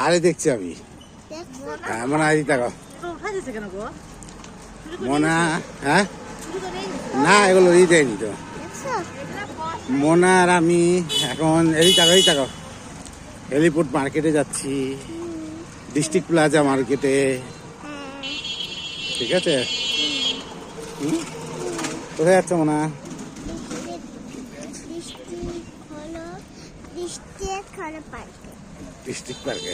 আরে দেখছি আমি। হ্যাঁ মনে হয় দেখো মোনা। হ্যাঁ না এগুলো ই দেয়নি তো। মোনা আর আমি এখন এই তাকাও হেলিপোর্ট মার্কেটে যাচ্ছি, ডিস্ট্রিক্ট প্লাজা মার্কেটে। ঠিক আছে। কোথায় যাচ্ছ মোনা? ডিস্ট্রিক্ট পার্কে।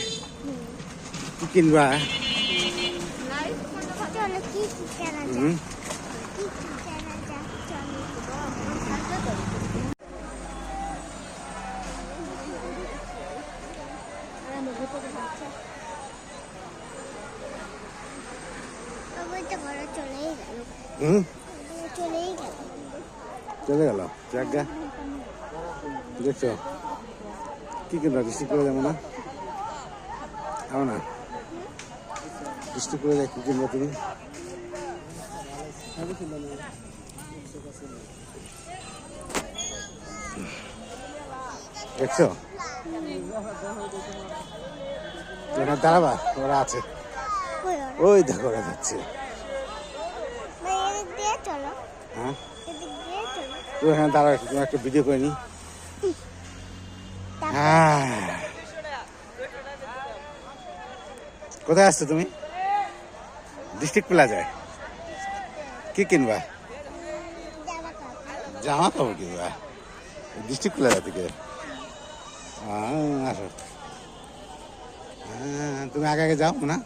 কি কিনবা? চলে গেল জায়গা। দেখছো কি কিনবা? ডিস্ট্রিক্ট করে যাবো না? না ডিস্ট্রিক্ট করে যাই। কি কিনবা তুমি? দেখছো দাঁড়াবা? ওরা আছে ওই দেখো ওরা যাচ্ছে। হ্যাঁ তুমি এখানে দাঁড়া, তুমি একটা ভিডিও করে নি। কোথায় আসছো তুমি? ডিস্ট্রিক্ট প্লাজায়। কি কিনবা? জামা কাপড় কিনবা ডিস্ট্রিক্ট প্লাজা থেকে? আসো। তুমি আগে আগে যাও না।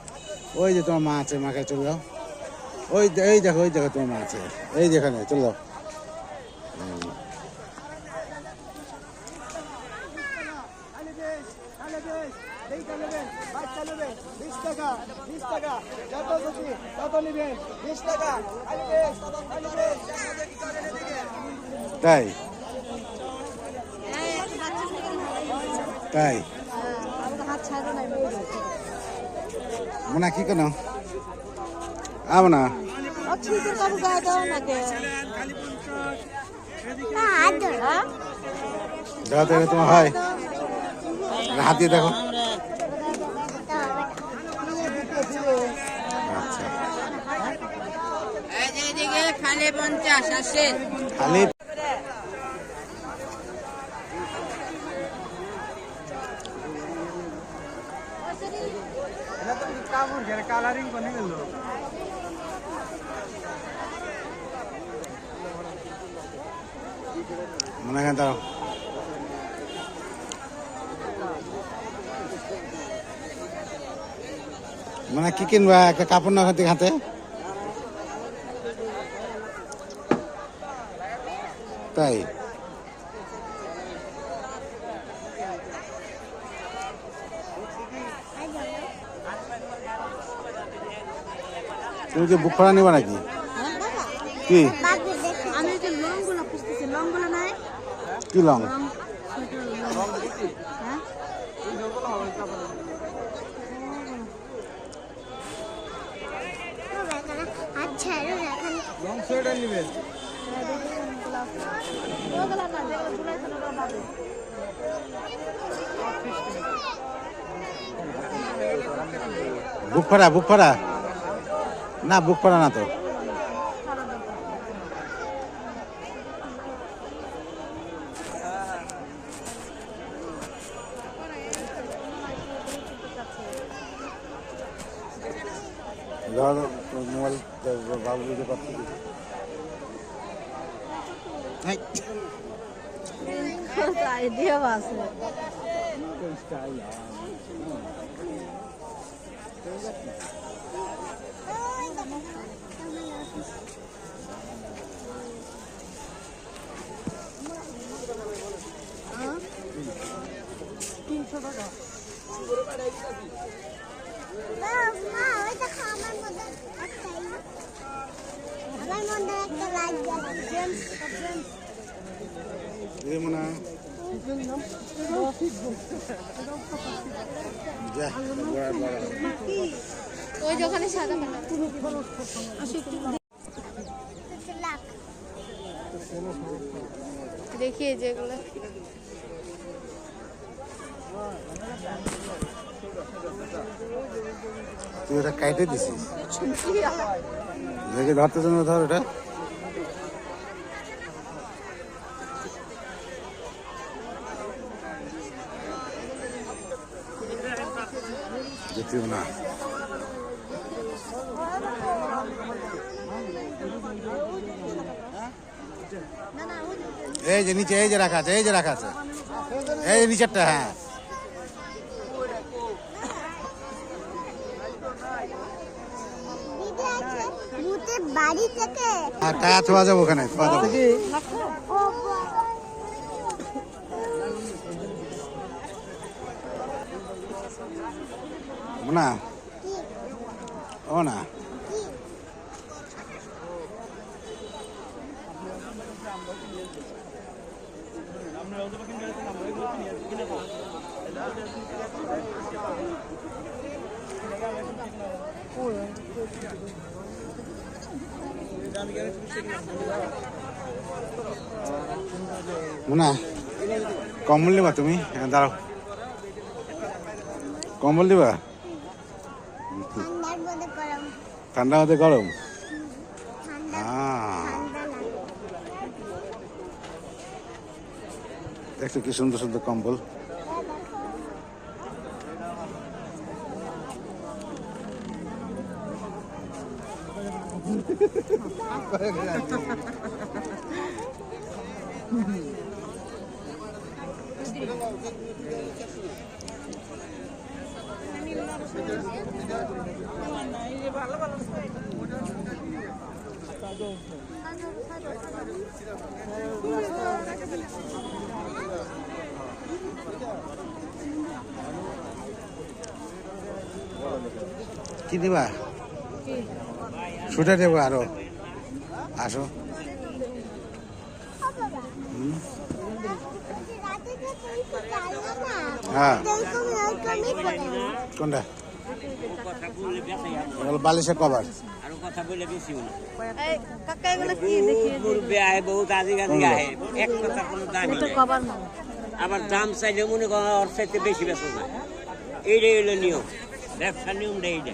ওই যে তোমার মা আছে, মাকে চলে যাও। ওই দেখো তোমার মা আছে এই যেখানে, চলে যাও। তাই তাই মোনা কি কেন না তোমার হয় হাত দিয়ে দেখো। আচ্ছা খালি 50 আসে খালি। কালারিং বনে গেল মনে হয়। দাও মানে কি কিনবা? একটা কাপড় না থেকে হাতে। তাই তুমি কি বুক করা নিবা নাকি? কি কি লং? বুক করা না, বুক করা না তো। মোবাইল বাবু বুঝে পাচ্ছি। idea was it? ওই দোকানে সাদা দেখিয়ে যেগুলো তুই ওটা কাইটে দিছিস দেখে ধরতে জন্য ধর ওটা যেতেও না এই যে নিচে এই যে রাখা আছে এই যে রাখা আছে এই যে নিচেরটা হ্যাঁ বাড়ি থেকে আর টাকা থোয়া যাবো ওখানে থোয়া যাবো না ও না না কম্বল নিবা তুমি দাঁড়াও কম্বল দিবা ঠান্ডা মধ্যে গরম দেখছো কি সুন্দর সুন্দর কম্বল কি দিবা ছুটে দেবো আরো আসো হ্যাঁ কোনটা বালিশের কভার আবার দাম চাইলে মনে করেন ওর চাইতে বেশি বেশি না এইটাই হলো নিয়ম ব্যবসার নিয়মটা এইটা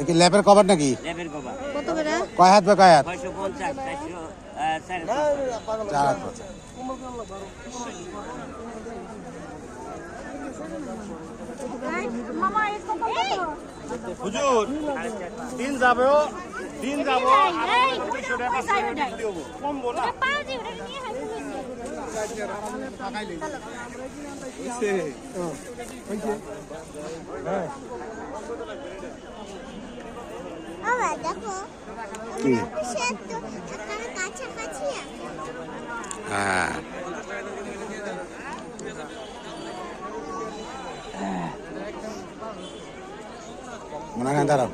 কি ল্যাপের কভার নাকি ল্যাপের কভার কত করে কয় হাত বা কয় হাত 650 400 চার হাত হুজুর দিন যাবে দিন যাবো কমবো না দেখো কি কাছাকাছি হ্যাঁ মনে হয় দাঁড়াও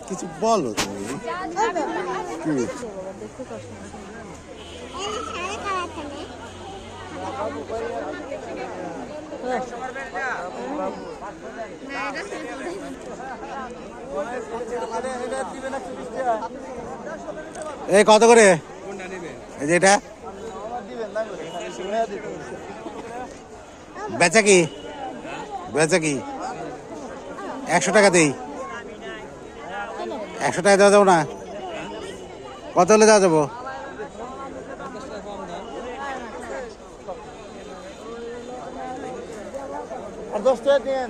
কিছু বলো তুমি কি এই কত করে এই যে এটা বেচা কি বেচা কি 100 টাকা দেই 100 টাকা দেওয়া যাবো না কত হলে দেওয়া যাবো আর 10 টাকা দেন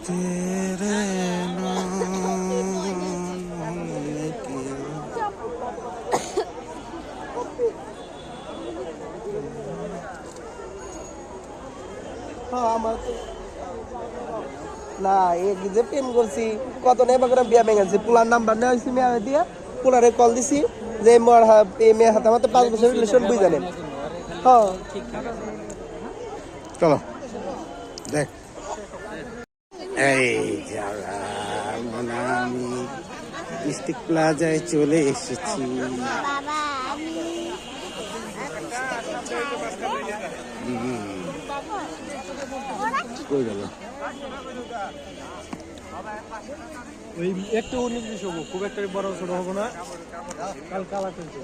तेरे আমার না এই যে প্রেম করছি কত নেই বাগরা বিয়া ভেঙেছি পোলার নাম্বার নেওয়া হয়েছে মেয়ে দিয়া পোলারে কল দিছি যে মোর এই মেয়ের হাতে আমার 5 বছর রিলেশন বুঝ জানেন হ্যাঁ চলো দেখ এই যারা মোনা আমি ডিস্ট্রিক্ট প্লাজায় চলে এসেছি। বাবা আমি কই গেল? ওই একটু 19 হবো, খুব একটা বড় ছোট হবো না। কাল কালা কিন্তু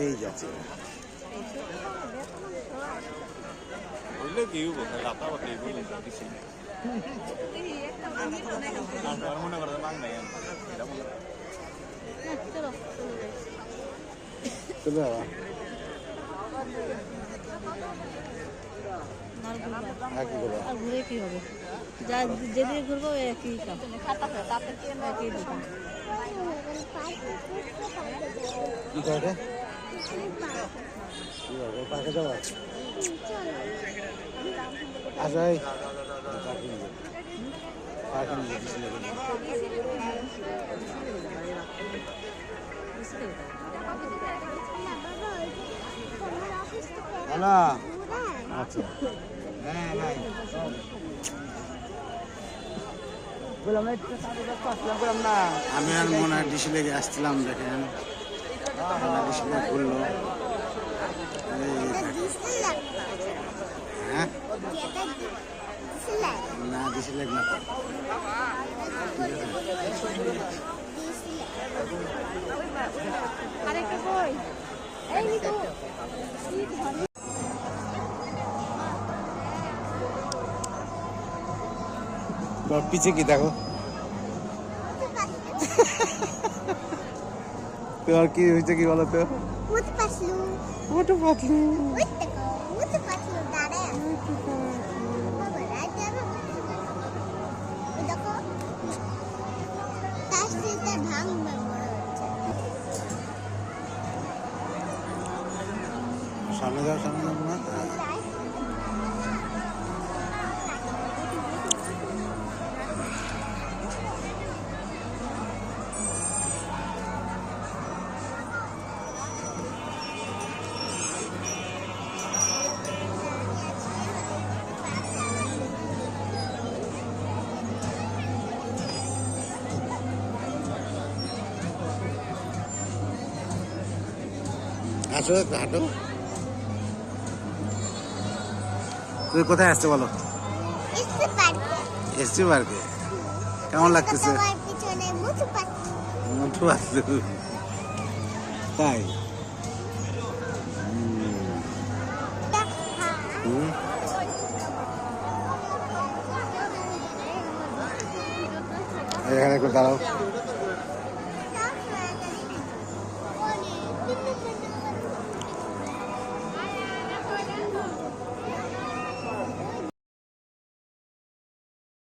এই যাচ্ছে চলে বাবা আর কি করবো? আর ঘুরে কি হবে? যা যেদিকে ঘুরবো একই কাম। একই দোকান। কি করে পার্কে যাবো আচ্ছা এই পার্কে হ্যালো আচ্ছা হ্যাঁ ভাই আমি আর মনে হয় ডিসি লেগে আসছিলাম দেখেন ডিসি লেগে ঘুরলো হ্যাঁ না ডিসি লেগ না আরেকটা কই? এই নিকো। তোর পিছে কি দেখো তোর কি হয়েছে কি বলো তো মুতে পাসলু মোটু পাতলু মুতে পাসলু দাঁড়া বাবা রাত যাবে দেখো তার সাথে ভাঙবে মনে হচ্ছে সামনে যাও না আসো একটু হাঁটো তুই কোথায় আসছে বলো এসে পারবে এসছি পার্কে কেমন লাগতেছে তোমার পিছনে মুতে পাসলু মোটু পাতলু তাই হুম এখানে একটু দাঁড়াও